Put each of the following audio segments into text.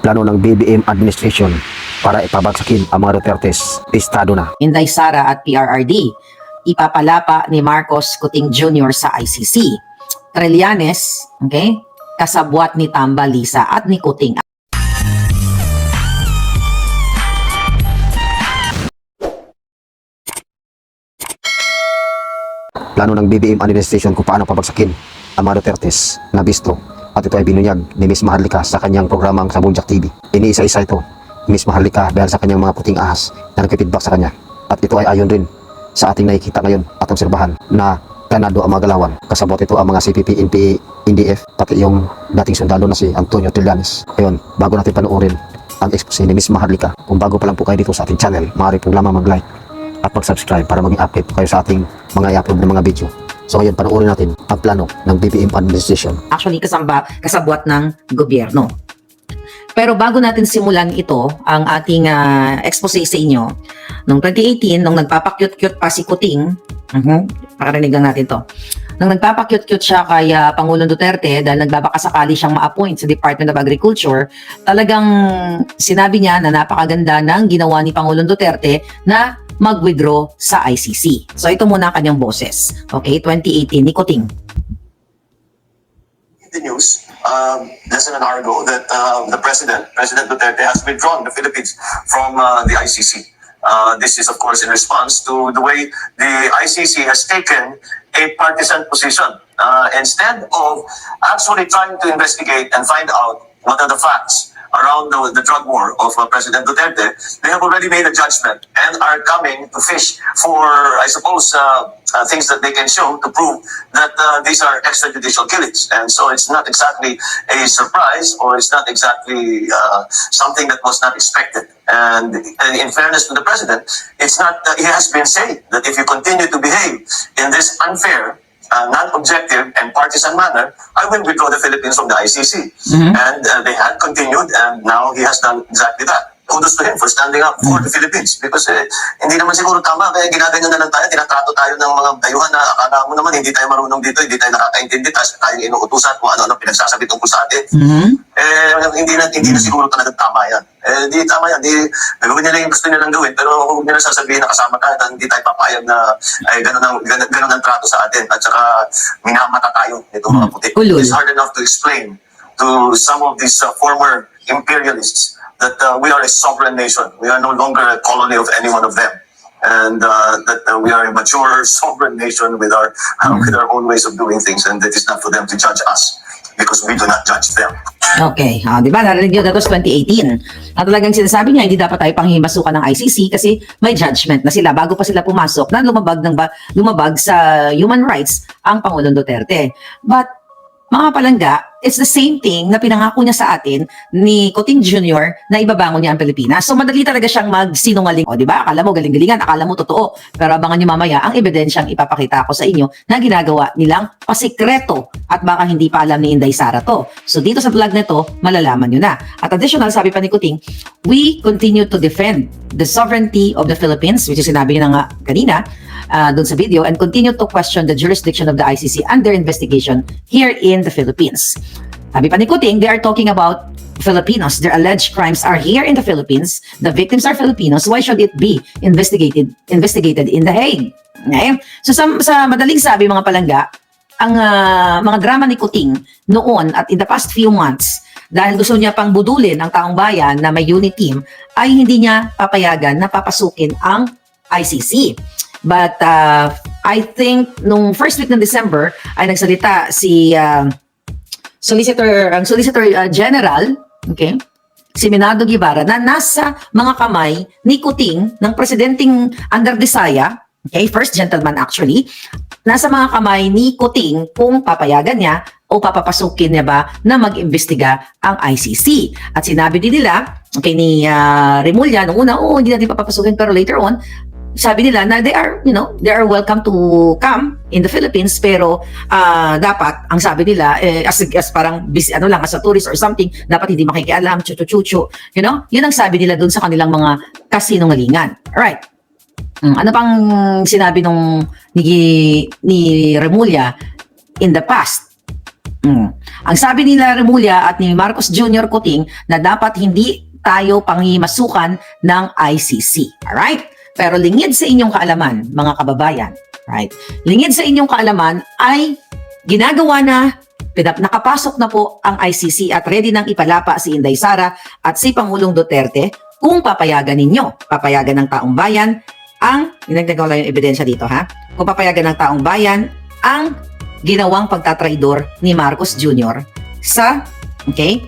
plano ng BBM administration para ipabagsakin ang mga Dutertes, estado na. Inday Sara at PRRD, ipapalapa ni Marcos Kuting Jr. sa ICC. Trillanes, okay, kasabwat ni Tamba Lisa at ni Kuting. Plano ng BBM administration kung paano pabagsakin ang mga Dutertes na bisto, at ito ay binunyag ni Miss Maharlika sa kanyang programang sa Buljak TV. Iniisa-isa ito Miss Maharlika dahil sa kanyang mga puting ahas na nagpipidback sa kanya, at ito ay ayon rin sa ating nakikita ngayon at obserbahan na planado ang mga galawan. Kasabot ito ang mga CPP, NPA, NDF, pati yung dating sundalo na si Antonio Trillanes. Ngayon, bago natin panoorin ang expose ni Miss Maharlika, kung bago pa lang po kayo dito sa ating channel, maaari po lamang mag-like at mag-subscribe para maging update kayo sa ating mga i-upload na mga video. So ngayon, panoorin natin ang plano ng BBM administration. Actually, kasabwat ng gobyerno. Pero bago natin simulan ito, ang ating expose sa inyo, noong 2018, nung nagpapakyut-kyut pa si Kuting, pakarinig lang natin to. Nung nagpapakyut-kyut siya kay Pangulong Duterte dahil nagbabakasakali siyang ma-appoint sa Department of Agriculture, talagang sinabi niya na napakaganda ng ginawa ni Pangulong Duterte na mag-withdraw sa ICC. So ito muna ang kanyang boses. Okay, 2018 ni Kuting. The news less than an hour ago that President Duterte has withdrawn the Philippines from the ICC. This is, of course, in response to the way the ICC has taken a partisan position. Instead of actually trying to investigate and find out what are the facts around the drug war of President Duterte, they have already made a judgment and are coming to fish for, I suppose, things that they can show to prove that these are extrajudicial killings. And so it's not exactly a surprise, or it's not exactly something that was not expected. And in fairness to the president, it's not, he has been saying that if you continue to behave in this unfair, non-objective and partisan manner, I will withdraw the Philippines from the ICC. And they had continued, and now he has done exactly that. Kudos to him for standing up for the Philippines, because hindi naman siguro tama kaya ginaganyan na lang tayo, tinatrato tayo ng mga dayuhan na akala mo naman hindi tayo marunong dito, hindi tayo nakakaintindi, tapos tayo inuutusan kung ano-ano pinagsasabi tungkol sa atin. Hindi na siguro talaga tama yan. Hindi tama yan, gagawin nila yung gusto nilang gawin, pero huwag nila sasabihin na kasama tayo at hindi tayo papayag na ay ganun ang trato sa atin, at saka minamata tayo nito mga puti. It's hard enough to explain to some of these former imperialists that we are a sovereign nation. We are no longer a colony of any one of them. And that we are a mature, sovereign nation with our own ways of doing things, and it is not for them to judge us, because we do not judge them. Okay, di ba? Narinig nyo, that was 2018. At talagang sinasabi niya, hindi dapat tayo panghimasukan ng ICC kasi may judgment na sila bago pa sila pumasok na lumabag sa human rights ang Pangulong Duterte. But, mga palangga, it's the same thing na pinangako niya sa atin ni Kuting Jr. na ibabangon niya ang Pilipinas. So madali talaga siyang magsinungaling. O di ba? Akala mo galing-galingan, akala mo totoo. Pero abangan niyo mamaya ang ebidensyang ipapakita ko sa inyo na ginagawa nilang pasikreto at baka hindi pa alam ni Inday Sara to. So dito sa vlog na to, malalaman niyo na. At additional, sabi pa ni Kuting, we continue to defend the sovereignty of the Philippines, which is sinabi niya na nga kanina, dun sa video, and continue to question the jurisdiction of the ICC under investigation here in the Philippines. Sabi pa ni Kuting, they are talking about Filipinos. Their alleged crimes are here in the Philippines. The victims are Filipinos. Why should it be investigated in The Hague? Okay? So sa madaling sabi mga palangga, ang mga drama ni Kuting noon at in the past few months, dahil gusto niya pang budulin ang taong bayan na may unit team, ay hindi niya papayagan na papasukin ang ICC. But I think nung first week ng December ay nagsalita si Solicitor General, okay, si Menardo Guevara, na nasa mga kamay ni Kuting ng presidenteng Under Desaya, okay, first gentleman actually, nasa mga kamay ni Kuting kung papayagan niya o papapasukin niya ba na mag-imbestiga ang ICC. At sinabi din nila, okay, ni Remulla, nung una, hindi natin papapasukin, pero later on, sabi nila na they are welcome to come in the Philippines, pero dapat ang sabi nila as parang as a tourist or something, dapat hindi makikialam, chuchu, yun ang sabi nila dun sa kanilang mga kasinungalingan. Alright. Ano pang sinabi ni Remulla in the past? Ang sabi nila Remulla at ni Marcos Jr. Kuting na dapat hindi tayo panghimasukan ng ICC. Alright? Pero lingid sa inyong kaalaman, mga kababayan, right? Lingid sa inyong kaalaman ay ginagawa na, nakapasok na po ang ICC at ready nang ipalapa si Inday Sara at si Pangulong Duterte kung papayagan ninyo, papayagan ng taong bayan ang, dinagdagan ko lang yung ebidensya dito ha, kung papayagan ng taong bayan ang ginawang pagtatraidor ni Marcos Jr. sa, okay,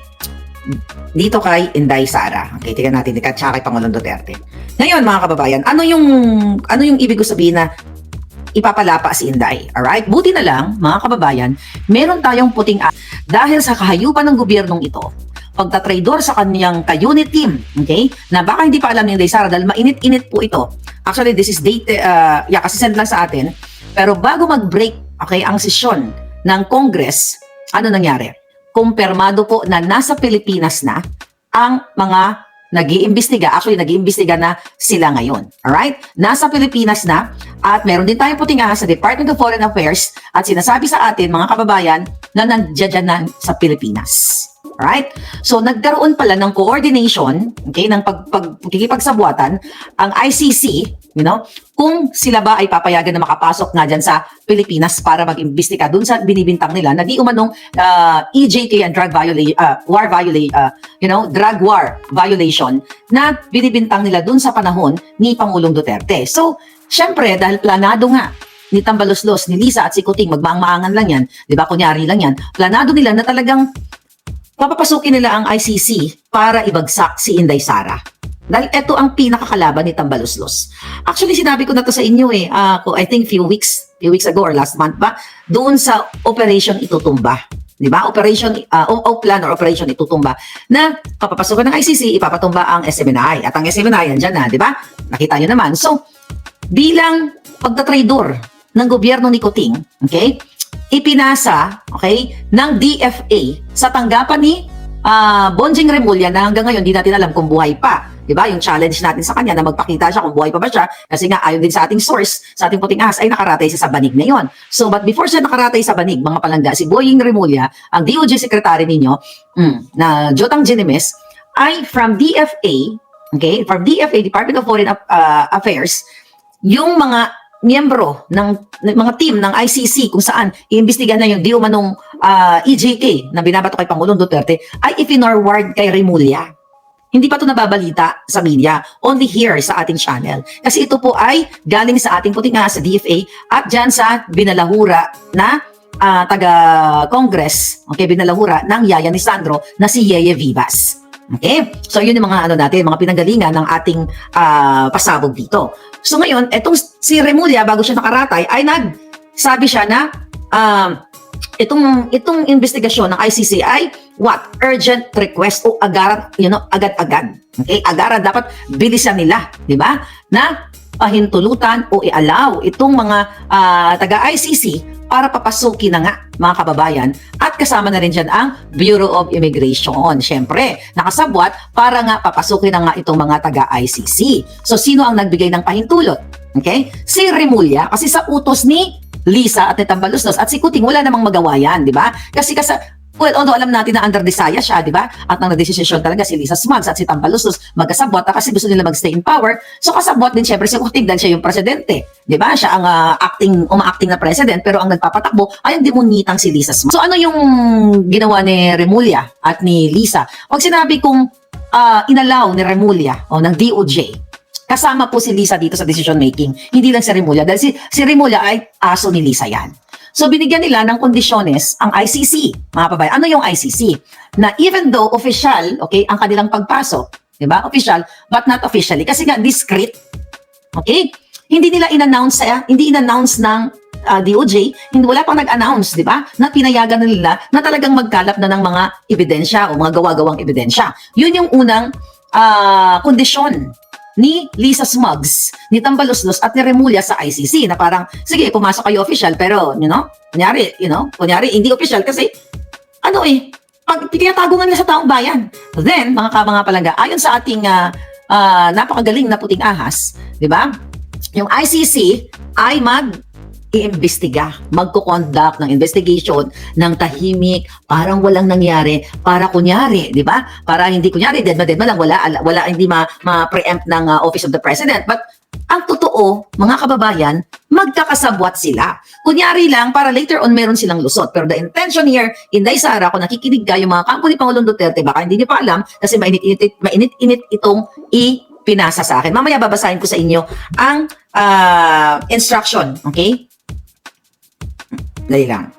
dito kay Inday Sara. Okay, tingnan natin at saka kay Pangulong Duterte. Ngayon mga kababayan, ano yung ibig ko sabihin na ipapalapa si Inday? Alright? Buti na lang, mga kababayan, meron tayong puting dahil sa kahayupan ng gobyernong ito, pagtatraidor sa kanyang ka-unit team, okay? Na baka hindi pa alam ni Inday Sara dahil mainit-init po ito. Actually, this is date, kasi send lang sa atin. Pero bago mag-break, okay, ang sesyon ng Congress, ano nangyari? Kumpirmado po na nasa Pilipinas na ang mga nag-iimbestiga. Actually, nag-iimbestiga na sila ngayon. Alright? Nasa Pilipinas na at meron din tayong puting ahas sa Department of Foreign Affairs at sinasabi sa atin, mga kababayan, na nandiyan na sa Pilipinas. Alright? So, nagkaroon pala ng coordination, okay, ng pagkikipagsabuatan, ang ICC, you know, kung sila ba ay papayagan na makapasok nga dyan sa Pilipinas para mag-imbestiga dun sa binibintang nila na di umanong EJK and drug war violation na binibintang nila dun sa panahon ni Pangulong Duterte. So, syempre, dahil planado nga ni Tambaloslos, ni Lisa at si Kuting, magmaang-maangan lang yan, di ba, kunyari lang yan, planado nila na talagang papapasukin nila ang ICC para ibagsak si Inday Sara. Dahil ito ang pinakakalaban ni Tambaloslos. Actually, sinabi ko na to sa inyo I think few weeks ago or last month ba, doon sa Operation Itutumba. Di ba? Operation Itutumba na papapasukan ng ICC, ipapatumba ang SMNI. At ang SMNI, andyan na, di ba? Nakita nyo naman. So, bilang pagtatraidor ng gobyerno ni Kuting, okay, ipinasa, okay, ng DFA sa tanggapan ni Bonjing Remulla na hanggang ngayon di natin alam kung buhay pa. Diba? Yung challenge natin sa kanya na magpakita siya kung buhay pa ba siya kasi nga ayon din sa ating source, sa ating puting ahas ay nakaratay siya sa banig ngayon. So but before siya nakaratay sa banig, mga palangga, si Boying Remulla, ang DOJ secretary ninyo na Jotang Ginemes ay from DFA, okay, from DFA, Department of Foreign Affairs, yung mga miyembro ng mga team ng ICC kung saan iimbestigahan na yung di umanong EJK na binabato kay Pangulong Duterte ay ipinorward kay Remulla. Hindi pa ito nababalita sa media, only here sa ating channel. Kasi ito po ay galing sa ating puting ahas sa DFA at dyan sa binalahura na taga-Congress, okay, binalahura ng yaya ni Sandro na si Yeye Vivas. Okay? So yun yung mga mga pinanggalingan ng ating pasabog dito. So ngayon, etong si Remulla bago siya nakaratay ay nagsabi siya na itong investigasyon ng ICC ay urgent request o agad-agad. Okay? Agaran, dapat bilisan nila, di ba? Na pahintulutan o i-allow itong mga taga-ICC para papasukin na nga, mga kababayan, at kasama na rin dyan ang Bureau of Immigration. Siyempre, nakasabwat para nga papasukin na nga itong mga taga-ICC. So, sino ang nagbigay ng pahintulot? Okay? Si Remulla, kasi sa utos ni Lisa at ni Tambaloslos at si Kuting, wala namang magawa yan, di ba? Kasi although alam natin na under desaya siya, di ba? At nang nagdesisyon talaga si Lisa Smugs at si Tambaloslos magkasabwat kasi gusto nila mag-stay in power. So kasabwat din syempre si Kuting dahil siya yung presidente. Di ba? Siya ang uma-acting na president pero ang nagpapatakbo ay ang demonitang si Lisa Smugs. So ano yung ginawa ni Remulla at ni Lisa? Pag sinabi kong inalaw ni Remulla o ng DOJ, kasama po si Lisa dito sa decision making. Hindi lang si Remulla dahil si Remulla ay aso ni Lisa yan. So binigyan nila ng kondisyones ang ICC, mga kabay. Ano yung ICC? Na even though official, okay, ang kanilang pagpasok, di ba? Official, but not officially. Kasi nga discreet, okay? Hindi nila hindi in-announce ng DOJ, wala pang nag-announce, di ba? Na pinayagan nila na talagang magkalap na ng mga ebidensya o mga gawa-gawang ebidensya. Yun yung unang kondisyon ni Lisa Smugs, ni Tambaloslos at ni Remulla sa ICC na parang, sige, pumasok kayo official pero, kunyari, hindi official kasi, pag tinatago nga nila sa taong bayan. Then, mga palangga, ayon sa ating napakagaling na puting ahas, di ba? Yung ICC ay iimbestiga, magko-conduct ng investigation ng tahimik, parang walang nangyari, para kunyari, di ba? Para hindi kunyari, dead na lang, wala hindi ma-preempt ng Office of the President. But ang totoo, mga kababayan, magkakasabwat sila. Kunyari lang, para later on meron silang lusot. Pero the intention here, Inday Sara, kung nakikinig ka, yung mga kampo ni Pangulong Duterte, baka hindi niyo pa alam, kasi mainit-init itong ipinasa sa akin. Mamaya babasahin ko sa inyo ang instruction, okay? Dali lang.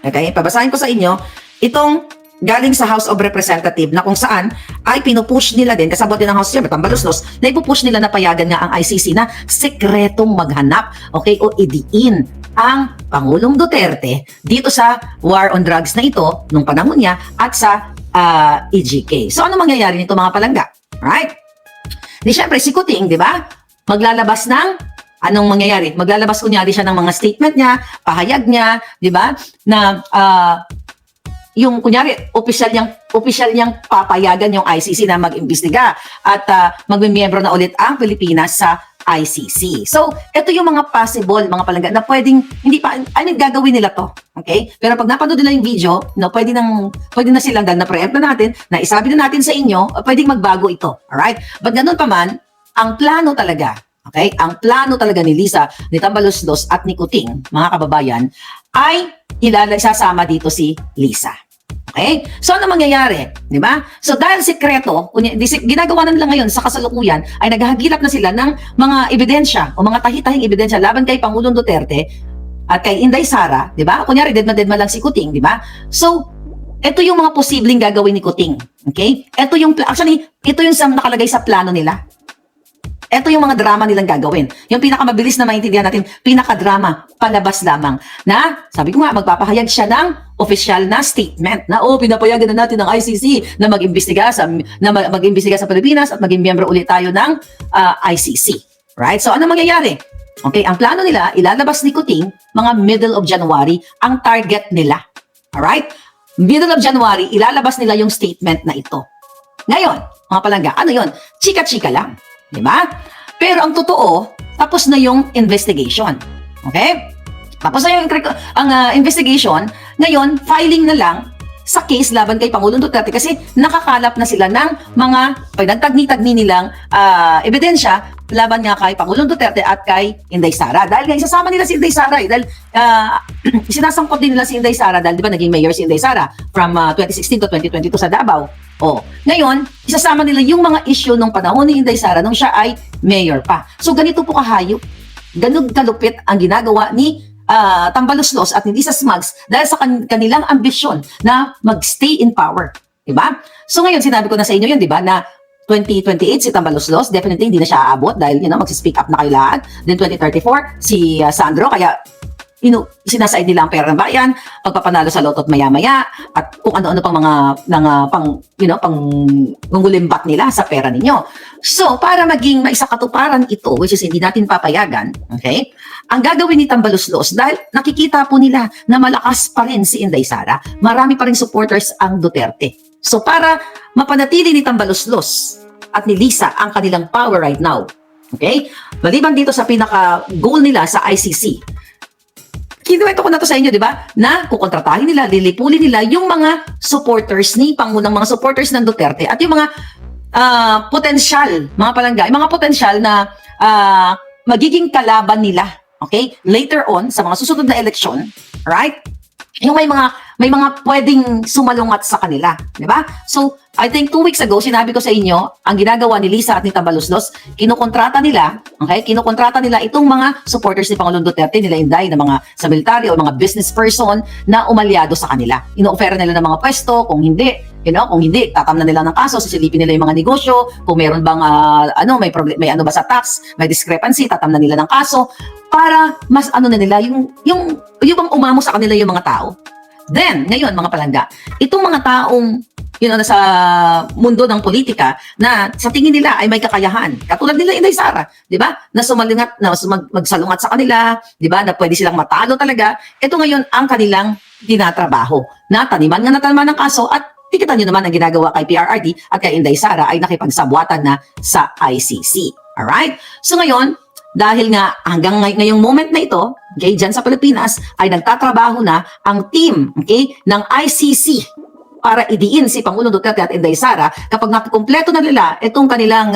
Okay, pabasahin ko sa inyo itong galing sa House of Representative na kung saan ay pinupush nila din, kasabot din ng House Chairman, tambaluslos, na ipupush nila na payagan nga ang ICC na sekretong maghanap, okay, o idiin ang Pangulong Duterte dito sa war on drugs na ito nung panahon niya at sa EGK. So ano mangyayari nito mga palangga? Right? Di syempre si Kuting, di ba? Maglalabas ng anong mangyayari? Maglalabas kunyari siya ng mga statement niya, pahayag niya, di ba? Na yung kunyari opisyal niyang papayagan yung ICC na mag-imbestiga at magmemiyembro na ulit ang Pilipinas sa ICC. So, ito yung mga possible, mga palangga na pwedeng, hindi pa, gagawin nila to. Okay? Pero pag napanood nila yung video, no, pwede na silang dahil na-preempt na natin, na isabi na natin sa inyo, pwedeng magbago ito. Alright? But ganun pa man, ang plano talaga, okay? Ang plano talaga ni Lisa, ni Tambaluslos at ni Kuting, mga kababayan, ay isasama dito si Lisa. Okay? So, ano mangyayari? Di ba? So, dahil sekreto, ginagawa na nila ngayon sa kasalukuyan, ay naghahagilap na sila ng mga ebidensya o mga tahitahing ebidensya laban kay Pangulong Duterte at kay Inday Sara, di ba? Kunyari, dead na lang si Kuting, di ba? So, ito yung mga posibleng gagawin ni Kuting. Okay? Ito yung nakalagay sa plano nila. Ito yung mga drama nilang gagawin. Yung pinakamabilis na maintindihan natin, pinakadrama, palabas lamang. Na, sabi ko nga, magpapahayag siya ng official na statement na, pinapayagan na natin ng ICC na mag-imbestiga sa Pilipinas at maging miyembro ulit tayo ng ICC. Right? So, ano mangyayari? Okay, ang plano nila, ilalabas ni Kuting, mga middle of January, ang target nila. Alright? Middle of January, ilalabas nila yung statement na ito. Ngayon, mga palangga, ano yun? Chika-chika lang. Diba? Pero ang totoo, tapos na yung investigation. Okay? Tapos na yung investigation. Ngayon, filing na lang sa case laban kay Pangulong Duterte kasi nakakalap na sila ng mga pinagtagni-tagni nilang ebidensya laban nga kay Pangulong Duterte at kay Inday Sara. Dahil nga isasama nila si Inday Sara dahil sinasangkot din nila si Inday Sara dahil di ba naging mayor si Inday Sara from 2016 to 2022 sa Davao. Ngayon, isasama nila yung mga issue nung panahon ni Inday Sara nung siya ay mayor pa. So ganito po kahayop, ganun kalupit ang ginagawa ni Tambaluslos at ni Lisa Smugs dahil sa kanilang ambisyon na magstay in power. Diba? So ngayon, sinabi ko na sa inyo yun, diba, na 2028 si Tambaluslos, definitely hindi na siya aabot dahil mag-speak up na kayo lahat. Then 2034, si Sandro, kaya sinasaid nila ang pera ng bayan, pagpapanalo sa lotot maya-maya, at kung ano-ano pang pang ngungulimbat nila sa pera ninyo. So, para maging maisakatuparan ito, which is hindi natin papayagan, okay, ang gagawin ni Tambaluslos, dahil nakikita po nila na malakas pa rin si Inday Sara, marami pa rin supporters ang Duterte. So, para mapanatili ni Tambaluslos at ni Lisa ang kanilang power right now, okay, maliban dito sa pinaka-goal nila sa ICC, kinuwento ko na to sa inyo, di ba? Na kukontratahin nila, lilipulin nila yung mga supporters ni Pangulong, mga supporters ng Duterte at yung mga potensyal, mga palangga, yung mga potensyal na magiging kalaban nila, okay? Later on, sa mga susunod na eleksyon, right? Yung may mga pwedeng sumalungat sa kanila, di ba? So, I think 2 weeks ago, sinabi ko sa inyo, ang ginagawa ni Lisa at ni Tambaluslos, kinukontrata nila itong mga supporters ni Pangulong Duterte, nila Inday, na mga sa military o mga business person na umalyado sa kanila. Ino-offer nila ng mga pwesto, kung hindi, tatamnan nila ng kaso, sisilipin nila yung mga negosyo, kung meron bang may ano ba sa tax, may discrepancy, tatamnan nila ng kaso, para mas na nila, yung bang umamo sa kanila yung mga tao. Then, ngayon mga palangga, itong mga taong nasa mundo ng politika na sa tingin nila ay may kakayahan. Katulad nila Inday Sara, 'di ba? Na sumalingat, na magsalungat sa kanila, 'di ba? Na pwede silang matalo talaga. Ito ngayon ang kanilang tinatrabaho. Na taniman ng kaso at tikitan niyo naman ang ginagawa kay PRRD at kay Inday Sara ay nakipagsabwatan na sa ICC. Alright? So ngayon, dahil nga hanggang ngayong moment na ito, okay, dyan sa Pilipinas, ay nagtatrabaho na ang team, okay, ng ICC para idiin si Pangulong Duterte at Inday Sara kapag nakukumpleto na nila itong kanilang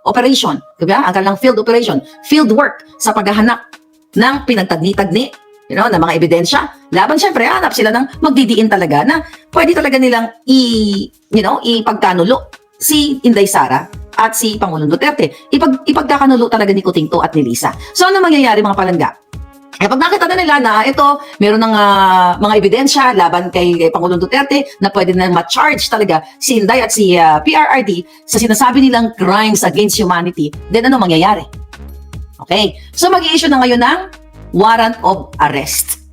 operation, diba? Ang kanilang field operation, field work sa paghahanap ng pinagtagni-tagni, ng mga ebidensya. Laban syempre, hanap sila ng magdidiin talaga na pwede talaga nilang ipagkanulo si Inday Sara at si Pangulong Duterte. Ipagkakanulo talaga ni Kutingto at ni Lisa. So ano mangyayari mga palangga? Pag nakita na nila na ito, meron ng mga ebidensya laban kay Pangulong Duterte na pwede na ma-charge talaga si Inday at si PRRD sa sinasabi nilang crimes against humanity, then ano mangyayari? Okay, so mag-i-issue na ngayon ng warrant of arrest.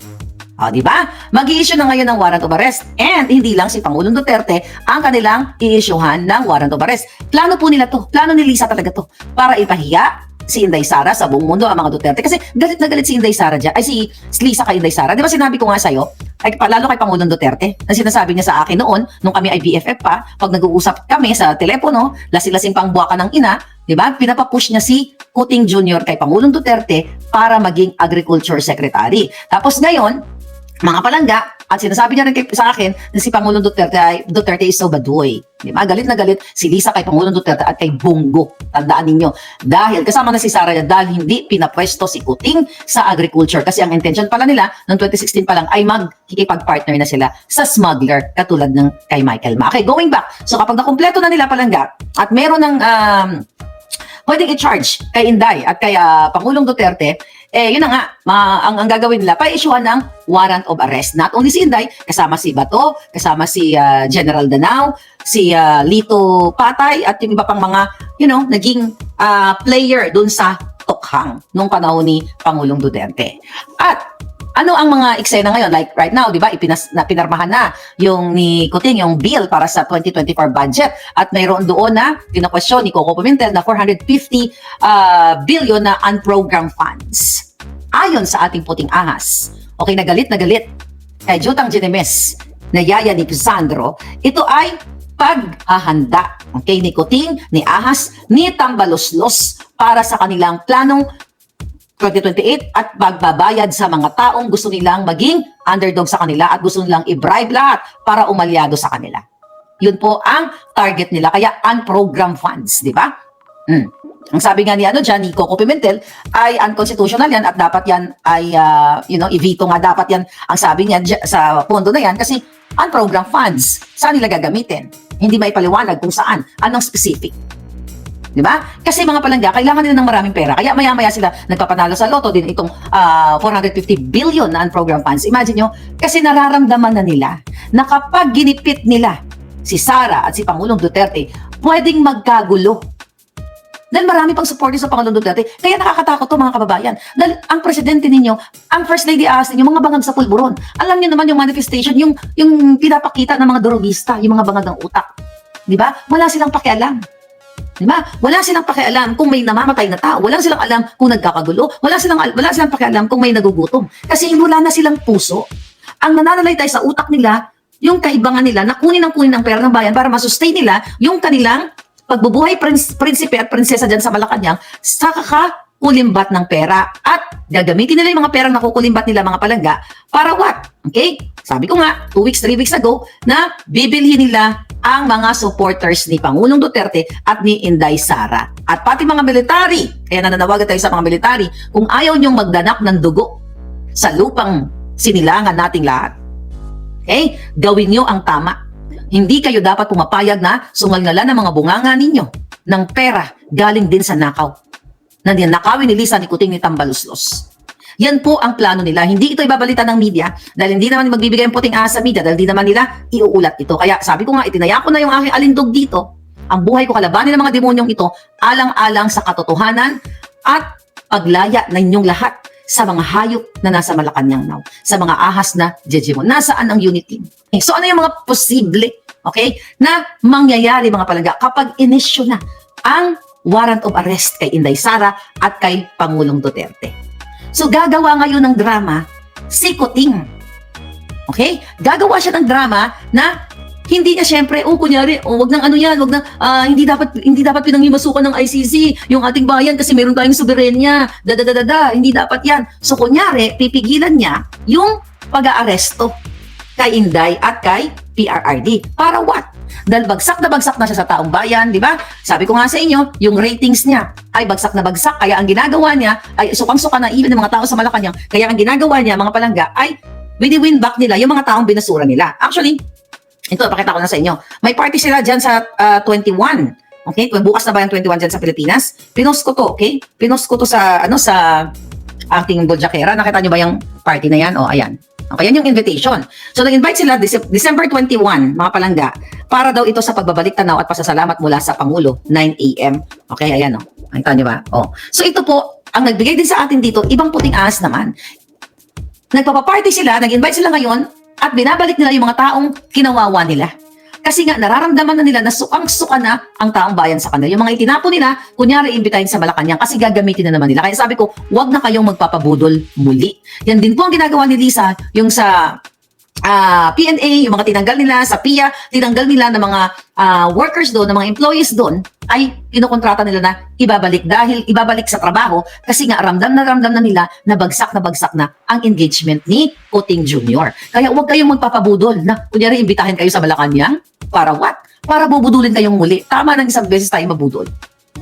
Di ba? Mag-i-issue na ngayon ng warrant of arrest, and hindi lang si Pangulong Duterte ang kanilang i-issuehan ng warrant of arrest. Plano po nila to, plano ni Lisa talaga to, para ipahiya si Inday Sara sa buong mundo, ang mga Duterte. Kasi galit na galit si Inday Sara dyan, ay si Lisa kay Inday Sara. Di ba sinabi ko nga sa'yo, ay lalo kay Pangulong Duterte, na sinasabi niya sa akin noon, nung kami ay BFF pa, pag nag-uusap kami sa telepono, lasing-lasing pang buwaka ng ina, di ba? Pinapapush niya si Kuting Jr. kay Pangulong Duterte para maging Agriculture Secretary. Tapos ngayon, mga palangga, at sinasabi niya rin sa akin na si Pangulong Duterte is so baduy. Di ba? Galit na galit si Lisa kay Pangulong Duterte at kay Bongo. Tandaan ninyo. Dahil kasama na si Sara dahil hindi pinapwesto si Kuting sa agriculture. Kasi ang intention pala nila noong 2016 pa lang ay magkikipag-partner na sila sa smuggler katulad ng kay Michael Ma. Okay, going back. So kapag nakumpleto na nila palangga at meron ng pwedeng i-charge kay Inday at kay Pangulong Duterte, yun na nga, ang gagawin nila, pa-issuehan ng warrant of arrest. Not only si Inday, kasama si Bato, kasama si General Danao, si Lito Patay, at yung iba pang mga, naging player dun sa tokhang nung panahon ni Pangulong Duterte. At ano ang mga eksena ngayon? Like right now, di ba, pinarmahan na yung ni Kuting, yung bill para sa 2024 budget. At mayroon doon na pinakwestiyon ni Coco Pimentel na 450 billion na unprogrammed funds. Ayon sa ating puting ahas, okay, na galit kay Jutang Ginemes na yaya ni Sandro, ito ay paghahanda, okay, ni Kuting, ni Ahas, ni Tambaloslos para sa kanilang planong 2028 at magbabayad sa mga taong gusto nilang maging underdog sa kanila at gusto nilang i-bribe lahat para umalyado sa kanila. Yun po ang target nila, kaya unprogrammed funds, di ba? Ang sabi nga ni Coco Pimentel ay unconstitutional yan at dapat yan ay i-veto nga dapat yan, ang sabi niya sa pondo na yan, kasi unprogrammed funds, saan nila gagamitin? Hindi maipaliwanag kung saan, anong specific. Diba? Kasi mga palangga, kailangan nila ng maraming pera. Kaya maya-maya sila nagpapanalo sa loto din itong 450 billion na unprogrammed funds. Imagine nyo, kasi nararamdaman na nila na kapag ginipit nila si Sara at si Pangulong Duterte, pwedeng magkagulo. Dahil marami pang supporters sa Pangulong Duterte. Kaya nakakatakot to mga kababayan. Dahil ang presidente ninyo, ang first lady ahas ninyo, mga bangag sa pulburon. Alam niyo naman yung manifestation, yung pinapakita ng mga drogista, yung mga bangag ng utak. Diba? Wala silang pakialam. Diba? Wala silang pakialam kung may namamatay na tao. Wala silang alam kung nagkakagulo. Wala silang pakialam kung may nagugutom. Kasi wala na silang puso. Ang nananalaytay sa utak nila, yung kahibangan nila na kunin ng pera ng bayan para masustain nila yung kanilang pagbubuhay prinsipe at prinsesa dyan sa Malacanang sa kakakulimbat ng pera. At gagamitin nila yung mga perang nakukulimbat nila mga palangga para what? Okay? Sabi ko nga, 2 weeks, 3 weeks ago, na bibilhin nila ang mga supporters ni Pangulong Duterte at ni Inday Sara. At pati mga military, kaya nananawagan tayo sa mga military, kung ayaw niyong magdanak ng dugo sa lupang sinilangan nating lahat, okay, gawin niyo ang tama. Hindi kayo dapat pumapayag na sungalngalan ng mga bunganga ninyo ng pera galing din sa nakaw. Na nakawin ni Lisa, ni Kuting, ni Tambaloslos. Yan po ang plano nila. Hindi ito ibabalita ng media dahil hindi naman magbibigay ang puting ahas sa media dahil hindi naman nila iuulat ito. Kaya sabi ko nga, itinaya ko na yung aking alindog dito. Ang buhay ko kalabanin ng mga demonyong ito alang-alang sa katotohanan at paglaya ng inyong lahat sa mga hayop na nasa Malacanang now, sa mga ahas na Jejemon. Nasaan ang unity? So ano yung mga posible, okay, na mangyayari mga palangga kapag inisyu na ang warrant of arrest kay Inday Sara at kay Pangulong Duterte? So gagawa ngayon ng drama si Kuting. Okay? Gagawa siya ng drama na Hindi niya syempre, kunyari, wag nang ano yan, wag nang, hindi dapat pinanghimasukan ng ICC yung ating bayan kasi meron tayong soberenya, hindi dapat yan. So kunyari, pipigilan niya yung pag-aaresto kay Inday at kay PRRD. Para what? Dahil bagsak na siya sa taong bayan, di ba? Sabi ko nga sa inyo, yung ratings niya ay bagsak na bagsak, kaya ang ginagawa niya ay sukang-suka na even ng mga tao sa Malacanang, kaya ang ginagawa niya, mga palangga, ay win back nila yung mga taong binasura nila. Actually, ito, pakita ko na sa inyo. May party sila dyan sa 21. Okay? Bukas na ba yung 21 dyan sa Pilipinas? Pinost ko to, okay? Pinost ko to sa, sa aking Boljakera. Nakita nyo ba yung party na yan? O, ayan. Okay, yan yung invitation. So, nag-invite sila December 21, mga palangga, para daw ito sa pagbabalik tanaw at pasasalamat mula sa Pangulo, 9 a.m. Okay, ayan o. Nakita nyo ba? O. So, ito po, ang nagbigay din sa atin dito, ibang puting ahas naman. Nagpapaparty sila, nag-invite sila ngayon, at binabalik nila yung mga taong kinawawa nila. Kasi nga, nararamdaman na nila na sukang-suka na ang taong bayan sa kanila. Yung mga itinapon nila, kunyari, imbitahin sa Malacanang kasi gagamitin na naman nila. Kaya sabi ko, wag na kayong magpapabudol muli. Yan din po ang ginagawa ni Lisa, yung sa PNA, yung mga tinanggal nila, sa PIA, tinanggal nila ng mga workers doon, ng mga employees doon, ay kinukontrata nila na ibabalik sa trabaho kasi nga ramdam na nila na bagsak na ang engagement ni Kuting Jr. Kaya huwag kayong magpapabudol na kunyari imbitahin kayo sa Malacanang. Para what? Para bubudulin kayong muli. Tama ng isang beses tayo mabudol.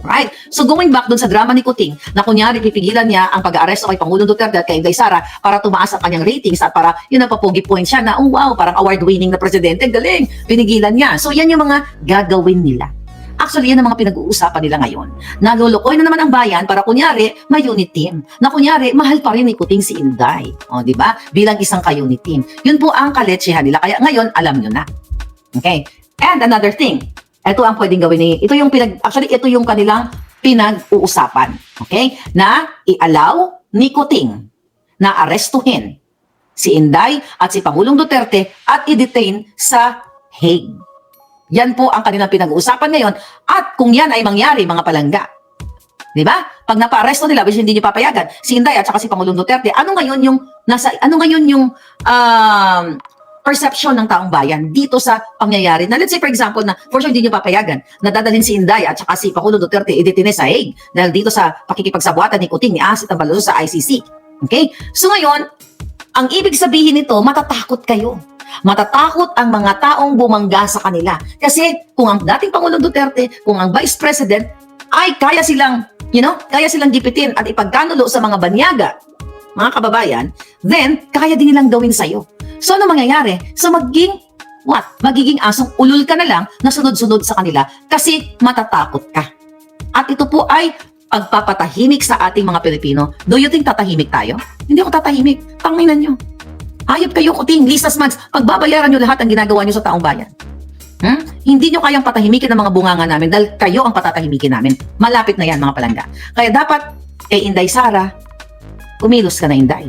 Right? So going back dun sa drama ni Kuting, na kunyari pipigilan niya ang pag-aaresto kay Pangulong Duterte at kay Inday Sara para tumaas ang kanyang ratings at para yun ang papogi point siya na, oh wow, parang award-winning na presidente, galing, pinigilan niya. So yan yung mga gagawin nila. Actually, yan ang mga pinag-uusapan nila ngayon. Nalulukoy na naman ang bayan para kunyari, may unit team. Na kunyari, mahal pa rin ni Kuting si Inday. O, di ba? Bilang isang ka-unit team. Yun po ang kaletsehan nila. Kaya ngayon, alam nyo na. Okay? And another thing, ito ang pwedeng gawin ni, ito yung kanilang pinag-uusapan. Okay? Na i-allow ni Kuting na arestuhin si Inday at si Pangulong Duterte at i-detain sa Hague. Yan po ang kanilang pinag-uusapan ngayon. At kung yan ay mangyari, mga palangga, di ba? Pag napa-aresto nila, which hindi nyo papayagan, si Inday at saka si Pangulong Duterte, ano ngayon yung perception ng taong bayan dito sa pangyayari? Na let's say for example na for sure hindi nyo papayagan na dadalhin si Inday at saka si Pangulong Duterte i-detain sa Hague dahil dito sa pakikipagsabuatan ni Kuting, ni Asit ang Balazo sa ICC. Okay? So ngayon, ang ibig sabihin nito, matatakot kayo. Matatakot ang mga taong bumangga sa kanila. Kasi kung ang dating Pangulong Duterte, kung ang Vice President ay kaya silang gipitin at ipagkanulo sa mga banyaga, mga kababayan, then kaya din nilang gawin sa'yo. So ano mangyayari? So magiging asong ulul ka na lang na sunod-sunod sa kanila kasi matatakot ka. At ito po ay pagpapatahimik sa ating mga Pilipino. Do you think tatahimik tayo? Hindi ako tatahimik. Tanginan nyo. Hayop kayo, Kuting, Lisa Smugs, pagbabayaran nyo lahat ang ginagawa nyo sa taong bayan. Hindi nyo kayang patahimikin ng mga bunganga namin dahil kayo ang patatahimikin namin. Malapit na yan, mga palangga. Kaya dapat, kay Inday Sara, kumilos ka na, Inday.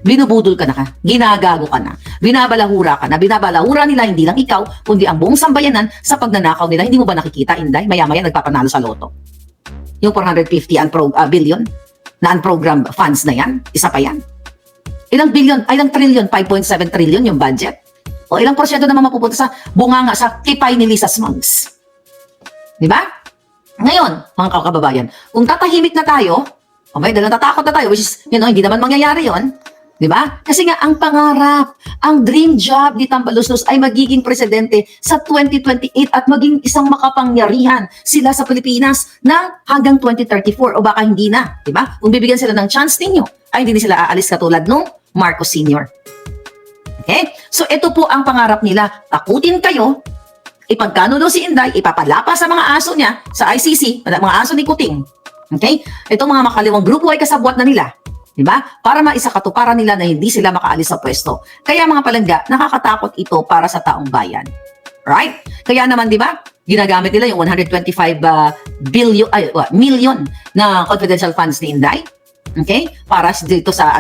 Binubudol ka na, ginagago ka na, binabalahura ka na, binabalahura nila hindi lang ikaw, kundi ang buong sambayanan sa pagnanakaw nila. Hindi mo ba nakikita, Inday? Maya-maya nagpapanalo sa loto. Yung 450 billion na unprogrammed funds na yan, isa pa yan. Ilang trillion? 5.7 trillion yung budget. O ilang porsyento naman mapupunta sa bunganga, sa kipay ni Lisa Smugs. Diba? Ngayon, mga kababayan, kung tatahimik na tayo, okay, dahil natatakot na tayo, which is, hindi naman mangyayari yon, diba? Kasi nga, ang pangarap, ang dream job ni Tambaluslos ay magiging presidente sa 2028 at maging isang makapangyarihan sila sa Pilipinas ng hanggang 2034 o baka hindi na, diba? Kung bibigyan sila ng chance ninyo, ay hindi sila aalis katulad nung Marcos Sr. Okay? So, ito po ang pangarap nila. Takutin kayo, ipagkanulo si Inday, ipapalapa sa mga aso niya sa ICC, mga aso ni Kuting. Okay? Itong mga makaliwang grupo ay kasabwat na nila. Diba? Para maisakatuparan nila na hindi sila makaalis sa pwesto. Kaya mga palangga, nakakatakot ito para sa taong bayan. Right? Kaya naman, diba? Ginagamit nila yung 125 million na confidential funds ni Inday. Okay? Para dito sa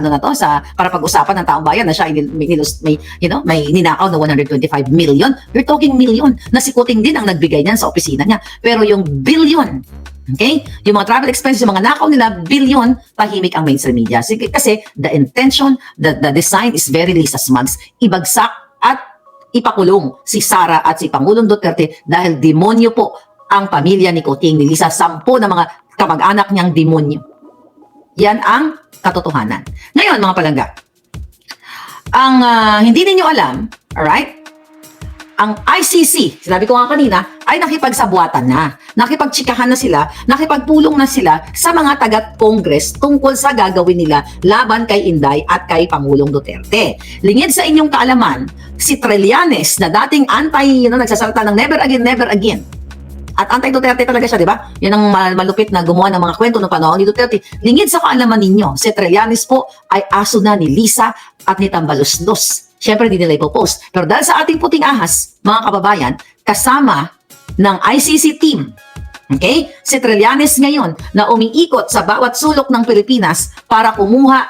para pag-usapan ng taong bayan na siya may ninakaw na 125 million. You're talking million na si Kuting din ang nagbigay niyan sa opisina niya. Pero yung billion, okay? Yung mga travel expenses, yung mga nakaw nila, billion, tahimik ang mainstream media. Kasi the intention, the design is very Lisa Smugs. Ibagsak at ipakulong si Sara at si Pangulong Duterte dahil demonyo po ang pamilya ni Kuting, ni Lisa. 10 na mga kamag-anak niyang demonyo. Yan ang katotohanan. Ngayon, mga palangga, ang hindi ninyo alam, alright, ang ICC, sinabi ko nga kanina, ay nakipagsabuatan na, nakipagtsikahan na sila, nakipagpulong na sila sa mga taga-Congress tungkol sa gagawin nila laban kay Inday at kay Pangulong Duterte. Lingid sa inyong kaalaman, si Trillanes na dating nagsasalita ng never again, at anti-Duterte talaga siya, di ba? Yan ang malupit na gumawa ng mga kwento ng panahon ni Duterte. Lingid sa kaalaman ninyo, si Trillanes po ay aso na ni Lisa at ni Tambaluslos. Siyempre, hindi nila ipopost. Pero dahil sa ating puting ahas, mga kababayan, kasama ng ICC team, okay? Si Trillanes ngayon na umiikot sa bawat sulok ng Pilipinas para kumuha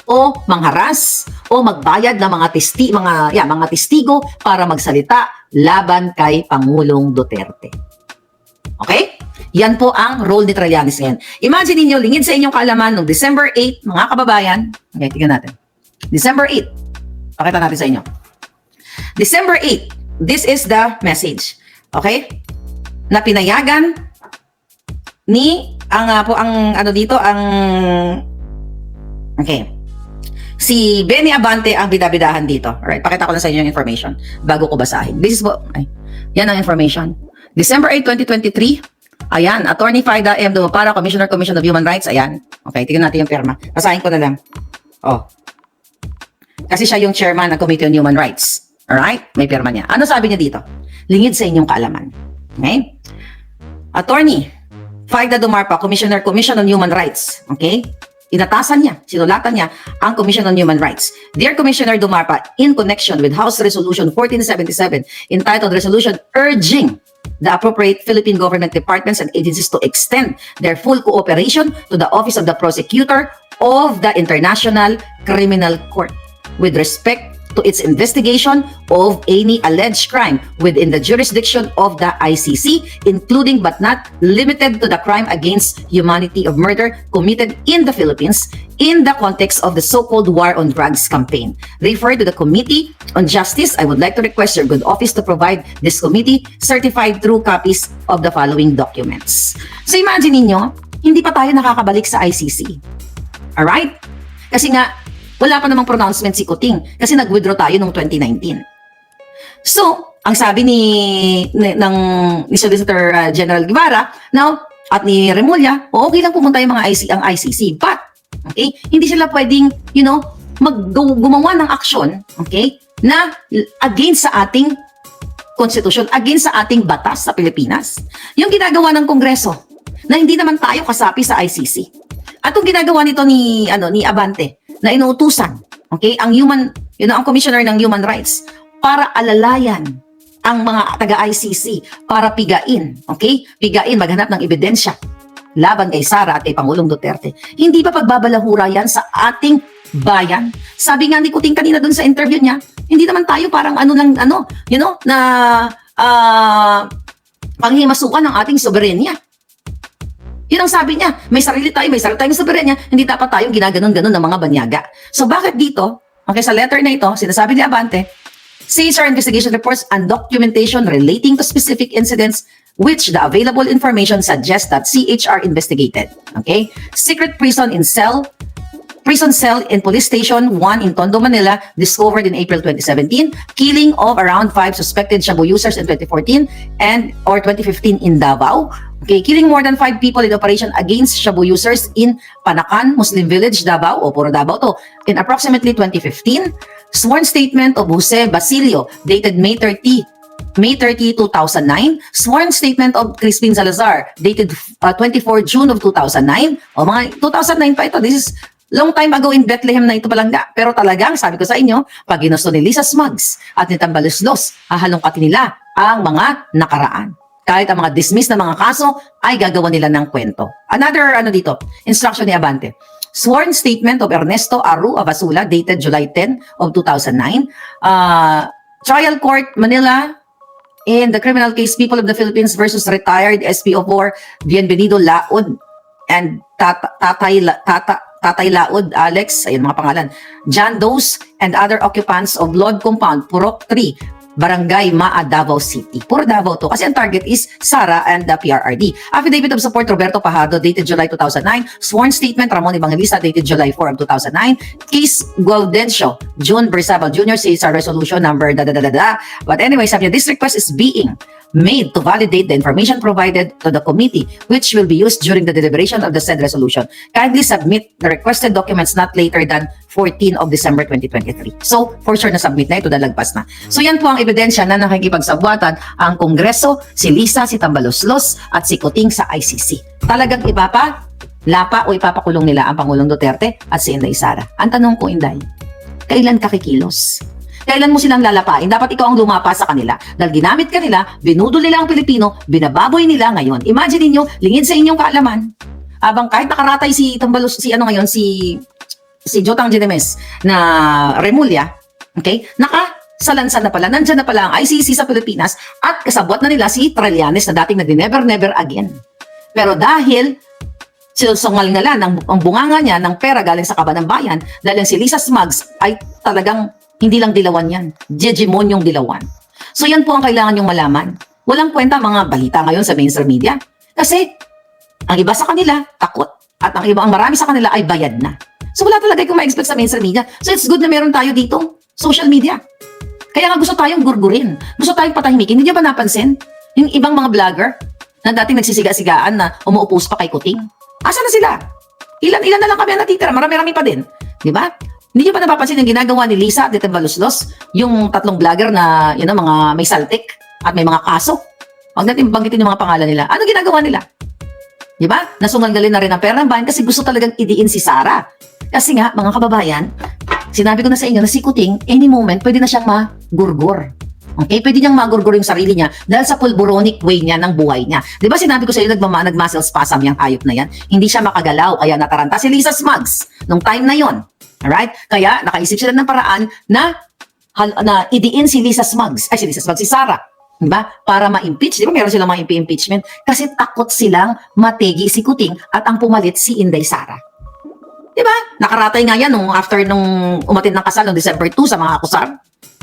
o mangharas o magbayad ng mga testigo para magsalita laban kay Pangulong Duterte. Okay? Yan po ang role ni Trillanes ngayon. Imagine niyo, lingid sa inyong kaalaman, noong December 8, mga kababayan, okay, tingnan natin. December 8, pakita natin sa inyo. December 8, this is the message. Okay? Na pinayagan ni, okay. Si Benny Abante ang bidabidahan dito. Alright, pakita ko na sa inyo yung information bago ko basahin. This is yan ang information. December 8, 2023. Ayan, Attorney Faida M. Dumapara, Commissioner of Human Rights. Ayan. Okay, tignan natin yung pirma. Basahin ko na lang. Oh. Kasi siya yung chairman ng Committee on Human Rights. Alright? May pirma niya. Ano sabi niya dito? Lingid sa inyong kaalaman. Okay? Attorney Faida Dumarpa, Commission on Human Rights. Okay? Inatasan niya, sinulatan niya ang Commission on Human Rights. Dear Commissioner Dumarpa, in connection with House Resolution 1477, entitled Resolution Urging the appropriate Philippine government departments and agencies to extend their full cooperation to the Office of the Prosecutor of the International Criminal Court with respect to its investigation of any alleged crime within the jurisdiction of the ICC, including but not limited to the crime against humanity of murder committed in the Philippines in the context of the so-called War on Drugs campaign. Referred to the Committee on Justice, I would like to request your good office to provide this committee certified true copies of the following documents. So imagine ninyo, hindi pa tayo nakakabalik sa ICC. Alright? Kasi nga, wala pa namang pronouncement si Kuting kasi nag-withdraw tayo noong 2019. So, ang sabi ni Solicitor General Guevara now, at ni Remulla, okay lang pumunta yung ang ICC. But, okay, hindi sila pwedeng, gumawa ng aksyon, okay, na against sa ating konstitusyon, against sa ating batas sa Pilipinas. Yung ginagawa ng Kongreso, na hindi naman tayo kasapi sa ICC. At yung ginagawa nito ni Abante, na inuutusan, okay, ang commissioner ng human rights para alalayan ang mga taga-ICC para pigain, okay? Pigain, maghanap ng ebidensya laban kay Sara at kay Pangulong Duterte. Hindi ba pagbabalahura yan sa ating bayan? Sabi nga ni Kuting kanina dun sa interview niya, hindi naman tayo parang panghimasukan ng ating soberenya. Yun ang sabi niya, may sarili tayong soberenya, hindi dapat tayong ginaganon-ganon ng mga banyaga. So bakit dito, okay, sa letter na ito, sinasabi ni Abante, sees our investigation reports and documentation relating to specific incidents which the available information suggests that CHR investigated. Okay? Secret prison cell in Police Station 1 in Tondo, Manila, discovered in April 2017, killing of around 5 suspected Shabu users in 2014 or 2015 in Davao. Okay, killing more than 5 people in operation against Shabu users in Panakan, Muslim Village, Davao, o puro Davao to, in approximately 2015. Sworn statement of Jose Basilio, dated May 30, 2009. Sworn statement of Crispin Salazar, dated 24 June of 2009. O mga 2009 pa ito. This is long time ago in Bethlehem na ito palangga. Pero talagang, sabi ko sa inyo, pag ginusto ni Lisa Smugs at ni Tambaluslos, hahalongkatin nila ang mga nakaraan. Kahit ang mga dismiss na mga kaso ay gagawa nila ng kwento. Another, instruction ni Abante. Sworn statement of Ernesto Aru Abasula, dated July 10 of 2009. Trial Court, Manila, in the criminal case People of the Philippines versus retired SPO4 Bienvenido Laod and Tatay Laod, Alex, ayun mga pangalan, John Does and other occupants of Lord Compound, Purok 3, Barangay Maa, Davao City. Puro Davao to kasi ang target is Sara and the PRRD. Affidavit of support Roberto Pajado dated July 2009. Sworn statement Ramon Evangelista dated July 4 of 2009. Case Gaudencio, June Bersabal Jr. Cesar resolution number da. But anyway, sabi niya, this request is being made to validate the information provided to the committee which will be used during the deliberation of the said resolution. Kindly submit the requested documents not later than 14 of December 2023. So, for sure na submit na ito, dalagpas na. So, yan po ang ebidensya na nakikipagsabwatan ang Kongreso, si Lisa, si Tambaloslos, at si Kuting sa ICC. Talagang lapa o ipapakulong nila ang Pangulong Duterte at si Inday Sara. Ang tanong ko, Inday, kailan ka kikilos? Kailan mo silang lalapain? Dapat ikaw ang lumapa sa kanila. Dahil ginamit ka nila, binudol nila ang Pilipino, binababoy nila ngayon. Imagine niyo, lingid sa inyong kaalaman. Abang kahit nakaratay si Tambalos, si Jotang Genemes na Remulla, okay? Nakasalansan na pala, nandyan na pala ang ICC sa Pilipinas at kasabwat na nila si Trillanes na dating never again. Pero dahil sinungal nila ang bunganga niya ng pera galing sa Kaban ng Bayan, dahil si Lisa Smugs ay talagang hindi lang dilawan yan, hegemonyong dilawan. So yan po ang kailangan yung malaman. Walang kwenta mga balita ngayon sa mainstream media. Kasi ang iba sa kanila takot at ang marami sa kanila ay bayad na. So wala talaga kung ma-expect sa mainstream media. So it's good na meron tayo dito, social media. Kaya nga gusto tayong gurgurin. Gusto tayong patahimikin. Hindi niyo ba napansin? Yung ibang mga vlogger na dating nagsisiga-sigaan na umuupos pa kay Kuting. Asa na sila? Ilan na lang kami ang natitira. Marami-rami pa din. Di ba? Hindi niyo ba napapansin yung ginagawa ni Lisa de Tambaloslos? Yung tatlong vlogger na mga may saltik at may mga kaso. Huwag natin banggitin yung mga pangalan nila. Ano ginagawa nila? Di ba? Nasunganggalin na rin ang pera ng bayan kasi gusto talagang idiin si Sara. Kasi nga, mga kababayan, sinabi ko na sa inyo na si Kuting, any moment, pwede na siyang magurgur. Okay? Pwede niyang magurgur yung sarili niya dahil sa pulboronic way niya ng buhay niya. Di ba sinabi ko sa iyo, nag-muscle spasm yung hayop na yan? Hindi siya makagalaw, kaya nataranta si Lisa Smugs nung time na yon. Alright? Kaya nakaisip sila ng paraan na idiin si Sara. Diba? Para ma-impeach. Diba meron silang mga impeachment? Kasi takot silang mategi si Kuting at ang pumalit si Inday Sara. Diba? Nakaratay nga yan after nung umatid ng kasal noong December 2 sa mga akusar.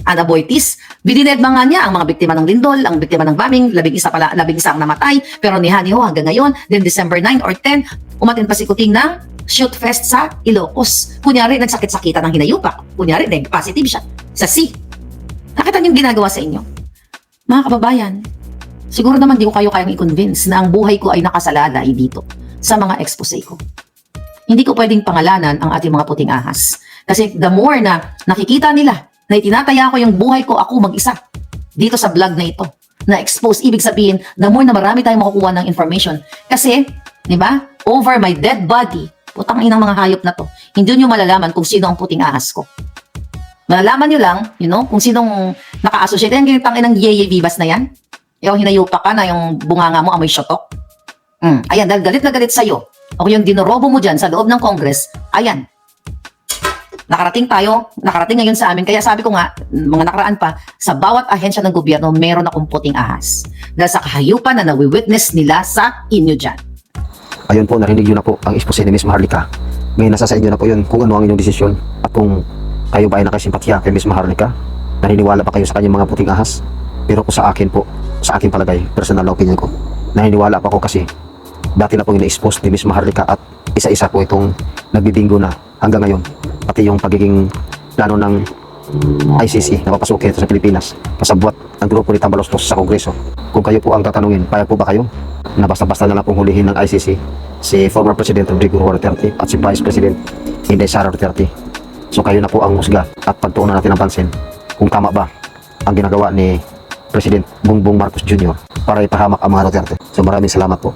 Ana Boitis, bininedma nga niya ang mga biktima ng lindol, ang biktima ng bombing, 11 ang namatay, pero nihaniho hanggang ngayon, then December 9 or 10, umatin pa si Kuting ng shoot fest sa Ilocos. Kunyari, nagsakit-sakitan ng hinayupak. Kunyari, positive siya sa C. Nakita niyo yung ginagawa sa inyo? Mga kababayan, siguro naman di ko kayo kayang i-convince na ang buhay ko ay nakasalalay dito sa mga expose ko. Hindi ko pwedeng pangalanan ang ating mga puting ahas. Kasi the more na nakikita nila na itinataya ko yung buhay ko ako mag-isa dito sa vlog na ito, na expose, ibig sabihin, the more na marami tayong makukuha ng information. Kasi, di ba, over my dead body, putang inang mga hayop na to, hindi nyo malalaman kung sino ang puting ahas ko. Malalaman nyo lang, kung sinong naka-associate. Yan yung tangin ng Yeye Vivas na yan. Yung hinayupa ka na yung bunganga mo amoy shotok. Ayan, dahil galit na galit sa'yo. O yung dinorobo mo dyan sa loob ng Congress, ayan. Nakarating ngayon sa amin. Kaya sabi ko nga, mga nakaraan pa, sa bawat ahensya ng gobyerno, meron akong puting ahas. Dahil sa kahayupan na nawi-witness nila sa inyo dyan. Ayun po, narinig nyo na po ang expose ni Miss Maharlika. Ngayon nasa sa inyo na po yun kung ano ang inyong desisyon at kung kayo ba ay nakasimpatya kay Miss Maharlika? Naniniwala pa kayo sa kanyang mga puting ahas? Pero po sa akin po, sa aking palagay, personal na opinion ko, naniniwala pa ko kasi dati na po ina-expose ni Miss Maharlika at isa-isa po itong nagbibingo na hanggang ngayon. Pati yung pagiging plano ng ICC na papasukin ito sa Pilipinas, kasabwat ang grupo ni Tambaloslos sa Kongreso. Kung kayo po ang tatanungin, payag po ba kayo na basta-basta na lang pong hulihin ng ICC si former President Rodrigo Duterte at si Vice President Inday Sara Duterte? So kayo na po ang husga at pagtuunan natin ang pansin kung tama ba ang ginagawa ni President Bongbong Marcos Jr. para ipahamak ang mga Duterte. So maraming salamat po.